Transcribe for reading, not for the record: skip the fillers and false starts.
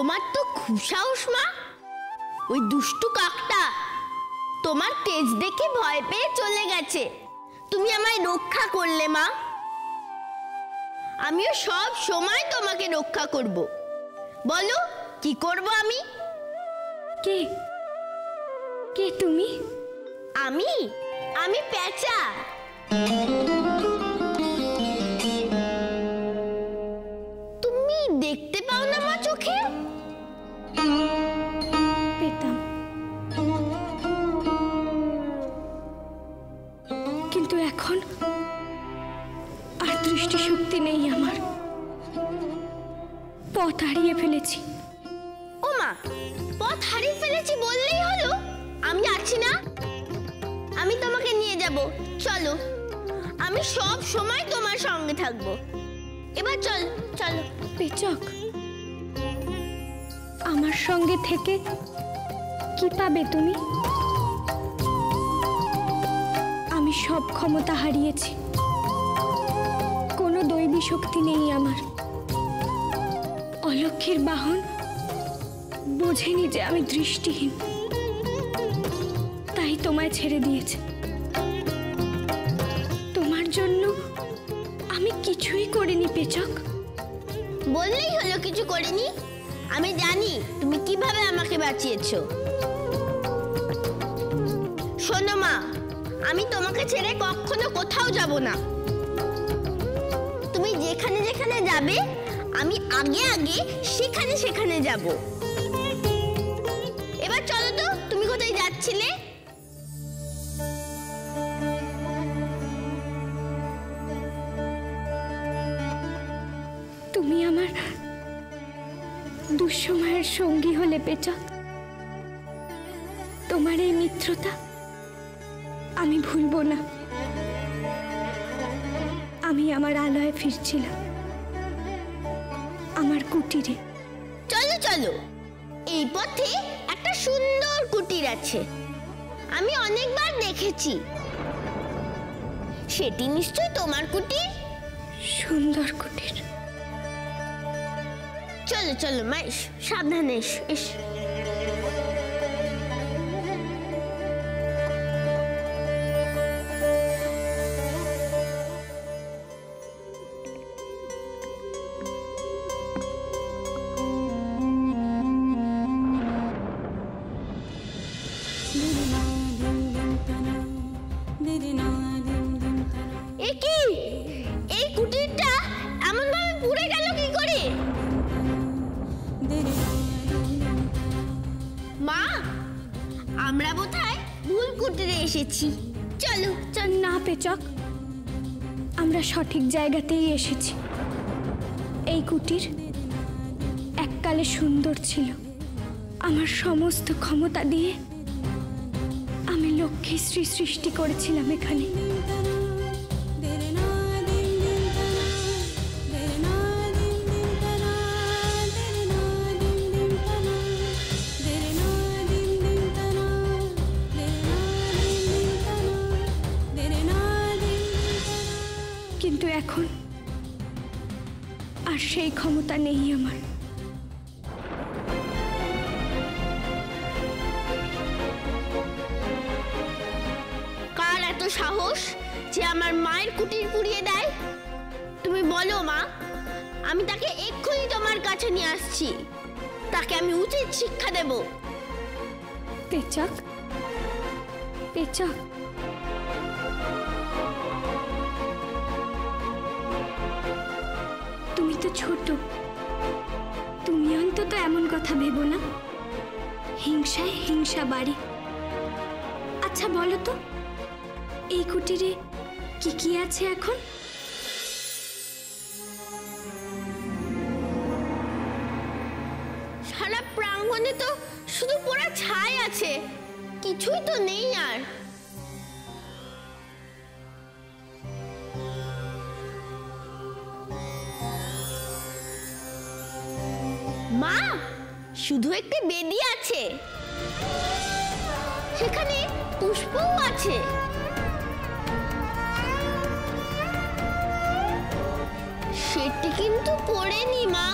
তোমার তো খুব সাহস মা। ওই দুষ্টু কাকটা তোমার তেজ দেখে ভয় পেয়ে চলে গেছে, তুমি আমায় রক্ষা করলে মা। আমিও সব সময় তোমাকে রক্ষা করব। বলো কি করব আমি? কে কে তুমি? আমি আমি পেঁচা। তুমি দেখতে পাও না মা চোখে? পেতাম, কিন্তু এখন আর দৃষ্টিশক্তি নেই আমার। পথ হারিয়ে ফেলেছি। ও মা, পথ হারিয়ে ফেলেছি বললেই হলো? আমি আছি না, আমি তোমাকে নিয়ে যাব। চলো, আমি সব সময় তোমার সঙ্গে থাকবো। এবার চল চলো। পেচক, আমার সঙ্গে থেকে কি পাবে তুমি? আমি সব ক্ষমতা হারিয়েছি, কোনো দৈবী শক্তি নেই আমার। অলক্ষীর বাহন বোঝেনি যে আমি দৃষ্টিহীন, তাই তোমায় ছেড়ে দিয়েছে। তোমার জন্য আমি কিছুই করিনি পেচক। বললেই হলো কিছু করিনি। আমি জানি তুমি কিভাবে আমাকে বাঁচিয়েছো। শোনো মা, আমি তোমাকে ছেড়ে কখনো কোথাও যাব না। তুমি যেখানে যেখানে যাবে আমি আগে আগে সেখানে সেখানে যাব। এবার চলো তো, তুমি কোথায় যাচ্ছিলে? তুমি আমার দুঃসময়ের সঙ্গী হলে পেচক। তোমার এই মিত্রতা আমি ভুলবো না। আমি আমার আলয়ে ফিরছিলাম, আমার কুটিরে। চলো চলো, এই পথে একটা সুন্দর কুটির আছে, আমি অনেকবার দেখেছি। সেটি নিশ্চয় তোমার কুটির। সুন্দর কুটির। চলো চলো মা, সাবধানে এসো। এই কুটিরটা এমন ভাবে পুড়ে গেল কি করে? মা, আমরা বোধহয় ভুল কুটিরে এসেছি। চলো চল। না পেচক, আমরা সঠিক জায়গাতেই এসেছি। এই কুটির এককালে সুন্দর ছিল। আমার সমস্ত ক্ষমতা দিয়ে আমি লক্ষ্মীশ্রী সৃষ্টি করেছিলাম এখানে। কিন্তু এখন আর সেই ক্ষমতা নেই আমার। কার এত সাহস যে আমার মায়ের কুটির পুড়িয়ে দেয়? তুমি বলো মা, আমি তাকে এক্ষুনি তোমার কাছে নিয়ে আসছি। তাকে আমি উচিত শিক্ষা দেব। পেচক, পেচক, তুমি তো ছোট, তুমি অন্তত এমন কথা ভেবো না। হিংসায় হিংসা বাড়ে। আচ্ছা বলো তো, এই কুটিরে কি কি আছে এখন? সারা প্রাঙ্গণে তো শুধু পোড়া ছাই আছে, কিছুই তো নেই আর। মা, শুধু একটি বেদি আছে, সেখানে পুষ্পও আছে। সেটি কিন্তু পড়েনি মা।